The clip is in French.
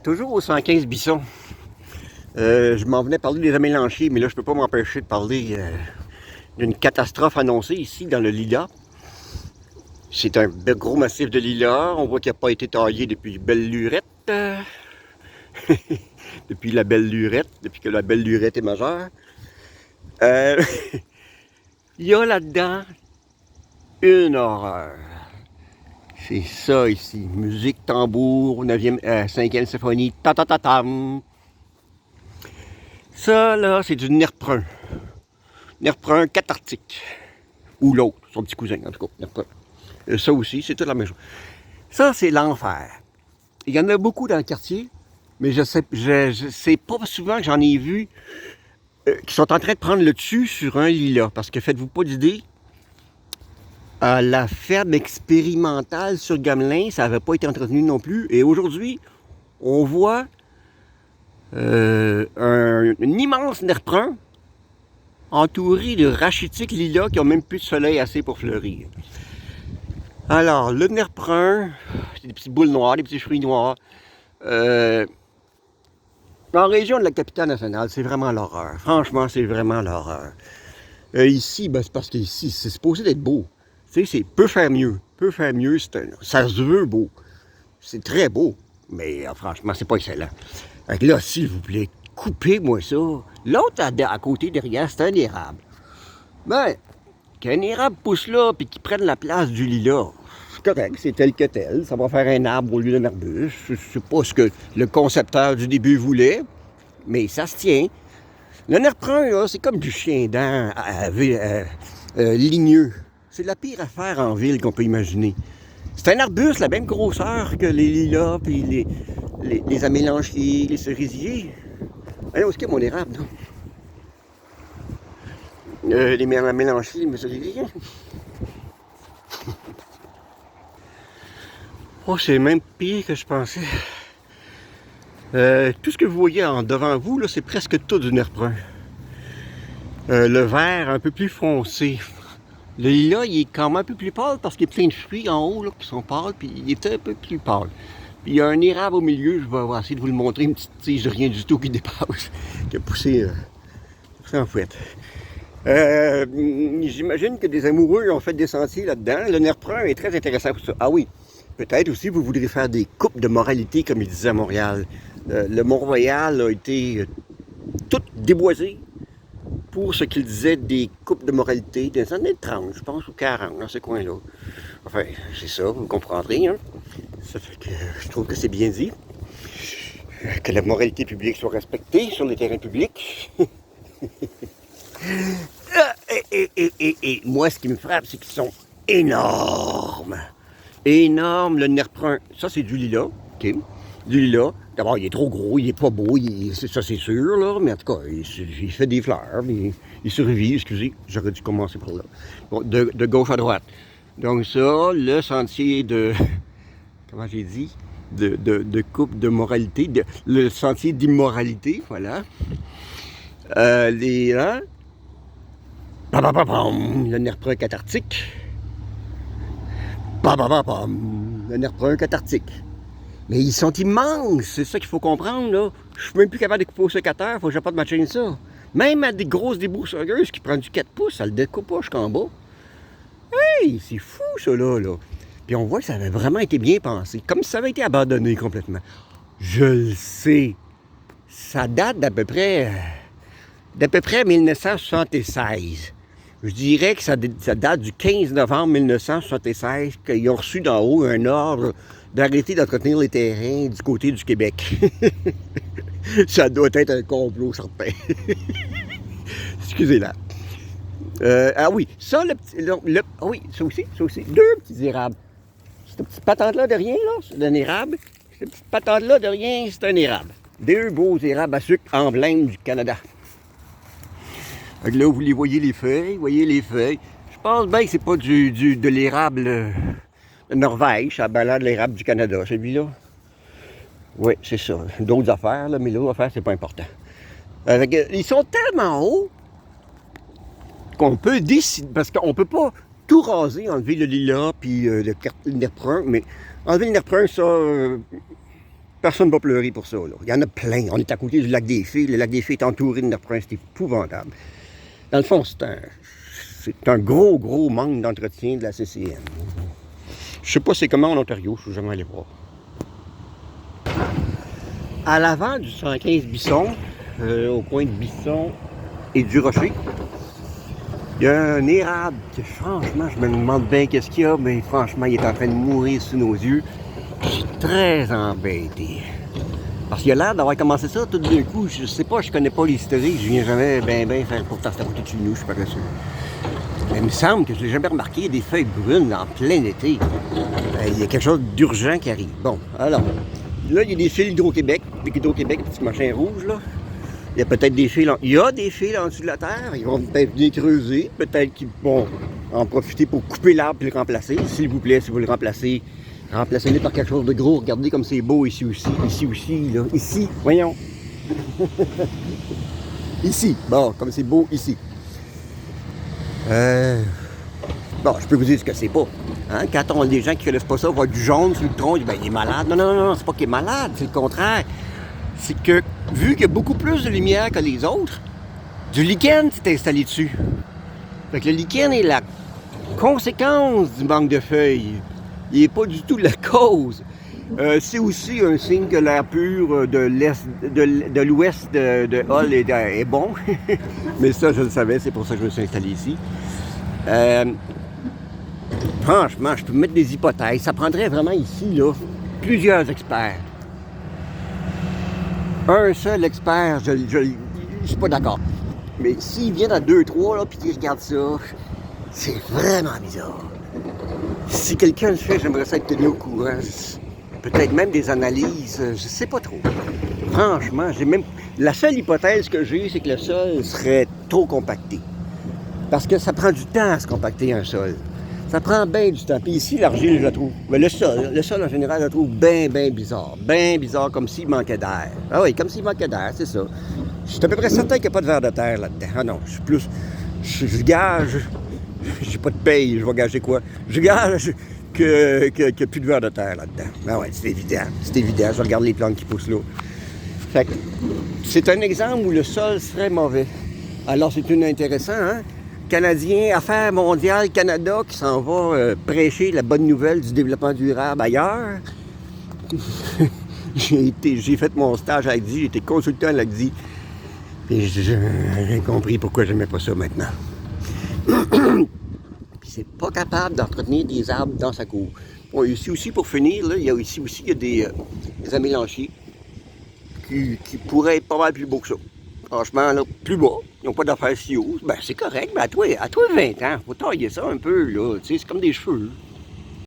Toujours au 115 Bisson. Je m'en venais parler des Amélanchiers, mais là, je peux pas m'empêcher de parler d'une catastrophe annoncée ici dans le Lilas. C'est un gros massif de lilas. On voit qu'il n'a pas été taillé depuis Belle Lurette. Depuis la Belle Lurette, depuis que la Belle Lurette est majeure. Euh, Il y a là-dedans une horreur. C'est ça ici. Musique, tambour, 9e, 5e symphonie, ta-ta-ta-tam. Ça, là, c'est du nerf-brun. Nerf-brun cathartique. Ou l'autre, son petit cousin, en tout cas, nerf-brun. Ça aussi, c'est toute la même chose. Ça, c'est l'enfer. Il y en a beaucoup dans le quartier, mais je sais pas souvent que j'en ai vu qui sont en train de prendre le dessus sur un lilas. Parce que faites-vous pas d'idée, à la ferme expérimentale sur Gamelin, ça n'avait pas été entretenu non plus. Et aujourd'hui, on voit un immense nerf-brun entouré de rachitiques lilas qui n'ont même plus de soleil assez pour fleurir. Alors, le nerf-brun, c'est des petites boules noires, des petits fruits noirs. En région de la capitale nationale, c'est vraiment l'horreur. Franchement, c'est vraiment l'horreur. Ici, ben, c'est parce qu'ici, c'est supposé d'être beau. Tu sais, c'est peut faire mieux. Peut faire mieux, ça se veut beau. C'est très beau, mais franchement, c'est pas excellent. Fait que là, s'il vous plaît, coupez-moi ça. L'autre à côté derrière, c'est un érable. Ben, qu'un érable pousse là, puis qu'il prenne la place du lilas, c'est correct, c'est tel que tel. Ça va faire un arbre au lieu d'un arbuste. C'est pas ce que le concepteur du début voulait, mais ça se tient. Le nerf-brun, là, c'est comme du chien-dent ligneux. C'est la pire affaire en ville qu'on peut imaginer. C'est un arbuste, la même grosseur que les lilas, puis les amélanchiers, les cerisiers. Allez, où est-ce qu'il y a mon érable, là? Les amélanchiers, les cerisiers. Oh, c'est même pire que je pensais. Tout ce que vous voyez devant vous, là, c'est presque tout du nerf-brun. Le vert un peu plus foncé. Le lilas, il est quand même un peu plus pâle parce qu'il y a plein de fruits en haut là, qui sont pâles, puis il est un peu plus pâle. Puis il y a un érable au milieu, je vais essayer de vous le montrer, une petite tige de rien du tout qui dépasse, qui a poussé en fouette. J'imagine que des amoureux ont fait des sentiers là-dedans. Le nerf-brun est très intéressant pour ça. Ah oui, peut-être aussi vous voudrez faire des coupes de moralité, comme ils disaient à Montréal. Le Mont-Royal a été tout déboisé pour ce qu'ils disaient des coupes de moralité des années 30, je pense, ou 40, dans ce coin-là. Enfin, c'est ça, vous comprendrez. Hein? Ça fait que je trouve que c'est bien dit. Que la moralité publique soit respectée sur les terrains publics. Et moi, ce qui me frappe, c'est qu'ils sont énormes. Énorme, le nerf-brun. Ça, c'est du lilas, OK? Du lilas. D'abord, il est trop gros, il est pas beau, ça c'est sûr, là, mais en tout cas, il fait des fleurs, il survit, excusez, j'aurais dû commencer par là. Bon, de gauche à droite. Donc ça, le sentier de, comment j'ai dit, de coupe de moralité, le sentier d'immoralité, voilà. Là, le nerf-brun cathartique. Le nerf-brun cathartique. Mais ils sont immenses, c'est ça qu'il faut comprendre, là. Je suis même plus capable de couper au sécateur, faut que j'apporte ma chaîne ça. Même à des grosses débroussailleuses qui prennent du 4 pouces, ça le découpe pas jusqu'en bas. Hey, c'est fou, ça, là. Puis on voit que ça avait vraiment été bien pensé, comme si ça avait été abandonné complètement. Je le sais. Ça date d'à peu près 1976. Je dirais que ça date du 15 novembre 1976, qu'ils ont reçu d'en haut un ordre d'arrêter d'entretenir les terrains du côté du Québec. Ça doit être un complot certain. Excusez-la. Ah oui, ça, ah oui, ça aussi, deux petits érables. Cette petite patente-là de rien, là, c'est un érable. Cette petite patente-là de rien, c'est un érable. Deux beaux érables à sucre emblème du Canada. Donc là, vous les voyez les feuilles, Je pense bien que c'est pas de l'érable de Norvège, ça a l'air de l'érable du Canada, celui-là. Oui, c'est ça. D'autres affaires, là, mais l'autre affaire, c'est pas important. Ils sont tellement hauts qu'on peut décider, parce qu'on peut pas tout raser, enlever le lilas puis le nerf-brun, mais enlever le nerf-brun, ça, Personne ne va pleurer pour ça. Là. Il y en a plein. On est à côté du lac des Fées. Le lac des Fées est entouré de Neuf-Prin. C'est épouvantable. Dans le fond, c'est un gros, gros manque d'entretien de la CCM. Je sais pas c'est comment en Ontario. Je suis jamais allé voir. À l'avant du 115 Bisson, au coin de Bisson et du Rocher, il y a un érable que franchement, je me demande bien qu'est-ce qu'il y a, mais franchement, il est en train de mourir sous nos yeux. Je suis très embêté. Parce qu'il a l'air d'avoir commencé ça tout d'un coup. Je sais pas, je connais pas l'historique, je viens jamais bien faire pourtant c'est à côté de chez nous, je suis pas sûr. Mais il me semble que je l'ai jamais remarqué, il y a des feuilles brunes en plein été. Il y a quelque chose d'urgent qui arrive. Bon, alors, là, il y a des fils d'Hydro-Québec, petit machin rouge, là. Il y a peut-être des fils, il y a des fils en dessous de la terre, ils vont peut-être venir creuser, peut-être qu'ils vont en profiter pour couper l'arbre et le remplacer. S'il vous plaît, si vous le remplacez, remplacez-le par quelque chose de gros. Regardez comme c'est beau ici aussi, là. Ici, voyons. Ici, bon, comme c'est beau ici. Bon, je peux vous dire ce que c'est pas. Hein? Quand on a des gens qui connaissent pas ça, voient du jaune sur le tronc, ils disent, ben, il est malade. Non, c'est pas qu'il est malade, c'est le contraire. C'est que, vu qu'il y a beaucoup plus de lumière que les autres, du lichen s'est installé dessus. Fait que le lichen est la conséquence du manque de feuilles. Il n'est pas du tout la cause. C'est aussi un signe que l'air pur de l'ouest de Hull est bon. Mais ça, je le savais, c'est pour ça que je me suis installé ici. Franchement, je peux mettre des hypothèses. Ça prendrait vraiment ici, là, plusieurs experts. Un seul expert, je suis pas d'accord. Mais s'ils viennent à 2-3, là, puis qu'ils regardent ça, c'est vraiment bizarre. Si quelqu'un le fait, j'aimerais ça être tenu au courant. Peut-être même des analyses, je sais pas trop. Franchement, la seule hypothèse que j'ai, c'est que le sol serait trop compacté. Parce que ça prend du temps à se compacter un sol. Ça prend bien du temps. Puis ici, l'argile, je la trouve. Mais le sol en général, je la trouve bien bizarre. Bien bizarre, comme s'il manquait d'air. Ah oui, comme s'il manquait d'air, c'est ça. Je suis à peu près certain qu'il n'y a pas de ver de terre là-dedans. Ah non, je suis plus. Je gage. J'ai pas de paye, je vais gager quoi? Je gage qu'il n'y a plus de ver de terre là-dedans. Ah ouais, c'est évident. C'est évident. Je regarde les plantes qui poussent là. Fait que c'est un exemple où le sol serait mauvais. Alors, c'est intéressant, hein? Canadien, Affaires mondiales Canada qui s'en va prêcher la bonne nouvelle du développement durable ailleurs. J'ai fait mon stage à l'ACDI, j'ai été consultant à l'ACDI. Et j'ai compris pourquoi j'aimais pas ça maintenant. Puis c'est pas capable d'entretenir des arbres dans sa cour. Bon, ici aussi, pour finir, là, il y a des amélanchiers qui pourraient être pas mal plus beaux que ça. Franchement, là, plus bas. Ils n'ont pas d'affaires si haut. Ben, c'est correct, mais à toi 20 ans, faut tailler ça un peu, là. Tu sais, c'est comme des cheveux.